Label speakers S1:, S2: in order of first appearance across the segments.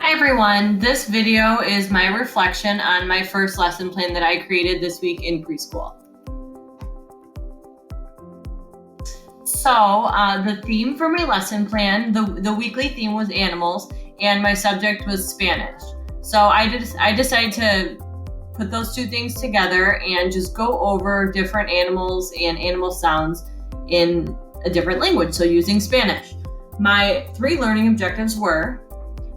S1: Hi everyone, this video is my reflection on my first lesson plan that I created this week in preschool. So the theme for my lesson plan, the weekly theme was animals and my subject was Spanish. So I decided to put those two things together and just go over different animals and animal sounds in a different language, so using Spanish. My 3 learning objectives were: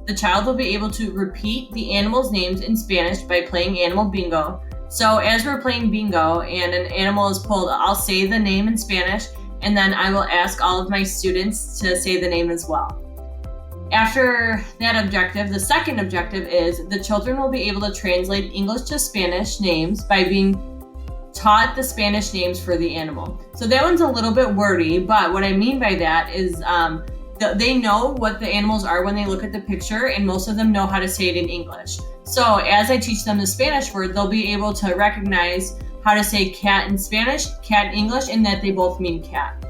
S1: the child will be able to repeat the animals' names in Spanish by playing animal bingo. So as we're playing bingo and an animal is pulled, I'll say the name in Spanish, and then I will ask all of my students to say the name as well. After that objective, the second objective is the children will be able to translate English to Spanish names by being taught the Spanish names for the animal. So that one's a little bit wordy, but what I mean by that is they know what the animals are when they look at the picture, and most of them know how to say it in English. So as I teach them the Spanish word, they'll be able to recognize how to say cat in Spanish, cat in English, and that they both mean cat.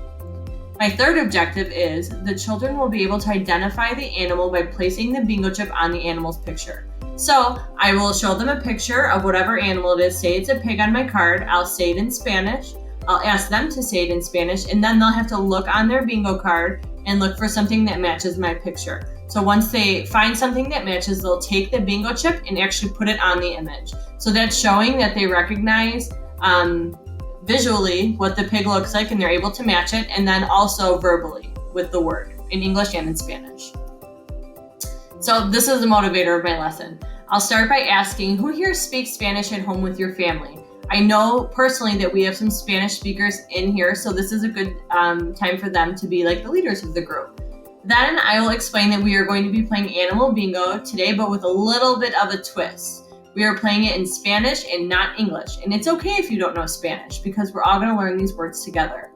S1: My third objective is the children will be able to identify the animal by placing the bingo chip on the animal's picture. So I will show them a picture of whatever animal it is. Say it's a pig on my card, I'll say it in Spanish. I'll ask them to say it in Spanish, and then they'll have to look on their bingo card and look for something that matches my picture. So once they find something that matches, they'll take the bingo chip and actually put it on the image. So that's showing that they recognize visually what the pig looks like and they're able to match it, and then also verbally with the word in English and in Spanish. So this is the motivator of my lesson. I'll start by asking, who here speaks Spanish at home with your family? I know personally that we have some Spanish speakers in here, so this is a good time for them to be like the leaders of the group. Then I will explain that we are going to be playing animal bingo today, but with a little bit of a twist. We are playing it in Spanish and not English, and it's okay if you don't know Spanish because we're all going to learn these words together.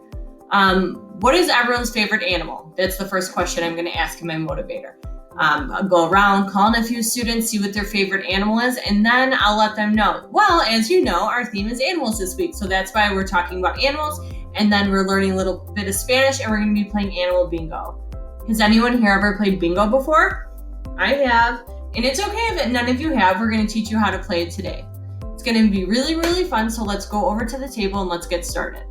S1: What is everyone's favorite animal? That's the first question I'm going to ask in my motivator. I'll go around calling a few students, see what their favorite animal is, and then I'll let them know. Well, as you know, our theme is animals this week, so that's why we're talking about animals, and then we're learning a little bit of Spanish, and we're going to be playing animal bingo. Has anyone here ever played bingo before? I have, and it's okay if none of you have. We're going to teach you how to play it today. It's going to be really, really fun, so let's go over to the table and let's get started.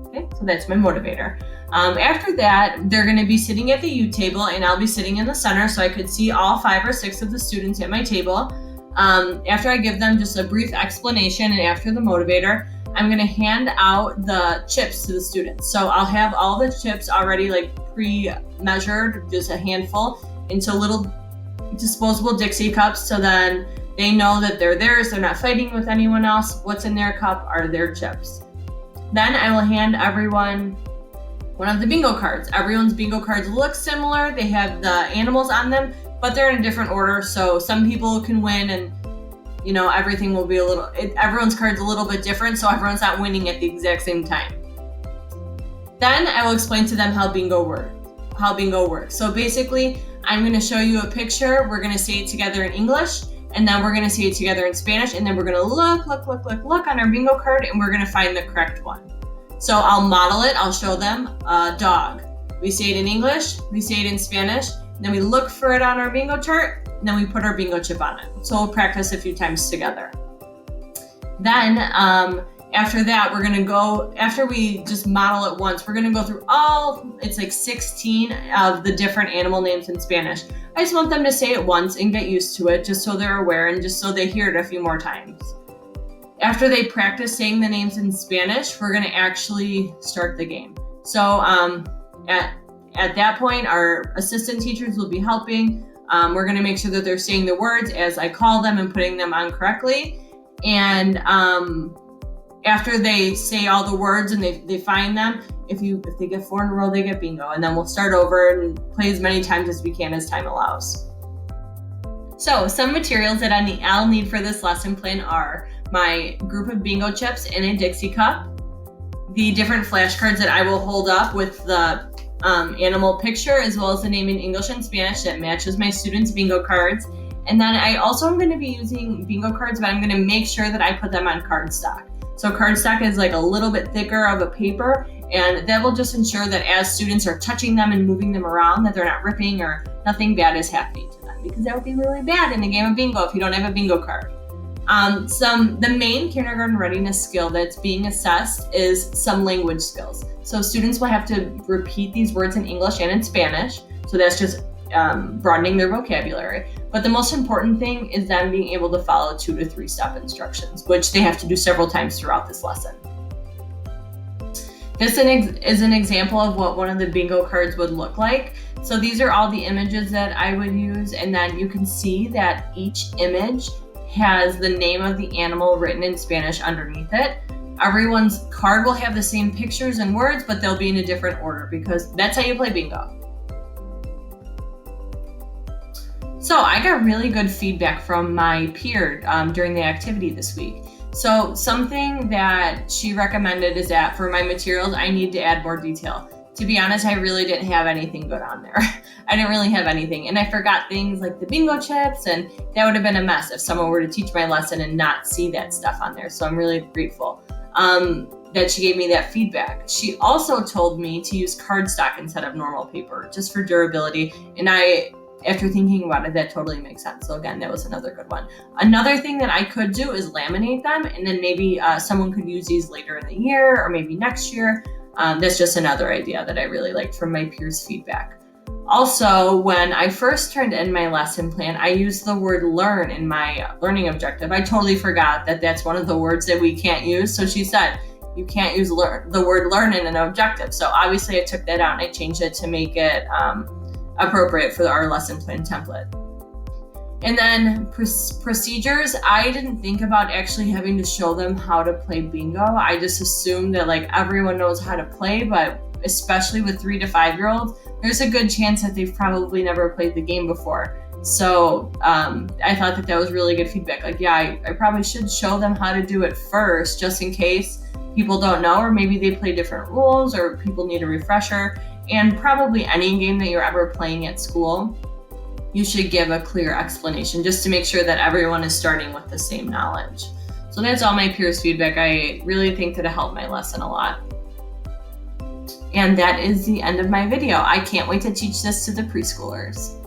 S1: Okay, so that's my motivator. After that, they're going to be sitting at the U table, and I'll be sitting in the center so I could see all 5 or 6 of the students at my table. After I give them just a brief explanation and after the motivator, I'm going to hand out the chips to the students. So I'll have all the chips already like pre-measured, just a handful, into little disposable Dixie cups, so then they know that they're theirs, they're not fighting with anyone else. What's in their cup are their chips. Then I will hand everyone one of the bingo cards. Everyone's bingo cards look similar. They have the animals on them, but they're in a different order. So some people can win, and everything will be everyone's card's a little bit different, so everyone's not winning at the exact same time. Then I will explain to them how bingo works. So basically, I'm going to show you a picture. We're going to say it together in English, and then we're going to say it together in Spanish, and then we're going to look on our bingo card, and we're going to find the correct one. So I'll model it. I'll show them a dog. We say it in English, we say it in Spanish, then we look for it on our bingo chart, and then we put our bingo chip on it. So we'll practice a few times together. Then after that, we're going to go, after we just model it once, we're going to go through it's like 16 of the different animal names in Spanish. I just want them to say it once and get used to it, just so they're aware and just so they hear it a few more times. After they practice saying the names in Spanish, we're going to actually start the game. So at that point, our assistant teachers will be helping. We're going to make sure that they're saying the words as I call them and putting them on correctly. And after they say all the words and they find them, if they get 4 in a row, they get bingo. And then we'll start over and play as many times as we can as time allows. So some materials that I'll need for this lesson plan are my group of bingo chips in a Dixie cup, the different flashcards that I will hold up with the animal picture, as well as the name in English and Spanish that matches my students' bingo cards. And then I also am going to be using bingo cards, but I'm going to make sure that I put them on cardstock. So cardstock is like a little bit thicker of a paper, and that will just ensure that as students are touching them and moving them around, that they're not ripping or nothing bad is happening to them. because that would be really bad in a game of bingo if you don't have a bingo card. The main kindergarten readiness skill that's being assessed is some language skills. So students will have to repeat these words in English and in Spanish. So that's just broadening their vocabulary. But the most important thing is them being able to follow 2 to 3 step instructions, which they have to do several times throughout this lesson. This is an example of what one of the bingo cards would look like. So these are all the images that I would use, and then you can see that each image has the name of the animal written in Spanish underneath it. Everyone's card will have the same pictures and words, but they'll be in a different order because that's how you play bingo. So I got really good feedback from my peer during the activity this week. So something that she recommended is that for my materials, I need to add more detail. To be honest, I really didn't have anything good on there. I didn't really have anything. And I forgot things like the bingo chips, and that would have been a mess if someone were to teach my lesson and not see that stuff on there. So I'm really grateful that she gave me that feedback. She also told me to use cardstock instead of normal paper, just for durability. And after thinking about it, that totally makes sense. So again, that was another good one. Another thing that I could do is laminate them, and then maybe someone could use these later in the year or maybe next year. That's just another idea that I really liked from my peers' feedback. Also, when I first turned in my lesson plan, I used the word learn in my learning objective. I totally forgot that that's one of the words that we can't use. So she said, you can't use the word learn in an objective. So obviously I took that out and I changed it to make it appropriate for our lesson plan template. And then procedures, I didn't think about actually having to show them how to play bingo. I just assumed that like everyone knows how to play, but especially with 3 to 5-year-olds, there's a good chance that they've probably never played the game before. So I thought that was really good feedback. Like, yeah, I probably should show them how to do it first, just in case people don't know, or maybe they play different rules, or people need a refresher. And probably any game that you're ever playing at school, you should give a clear explanation just to make sure that everyone is starting with the same knowledge. So that's all my peers' feedback. I really think that it helped my lesson a lot. And that is the end of my video. I can't wait to teach this to the preschoolers.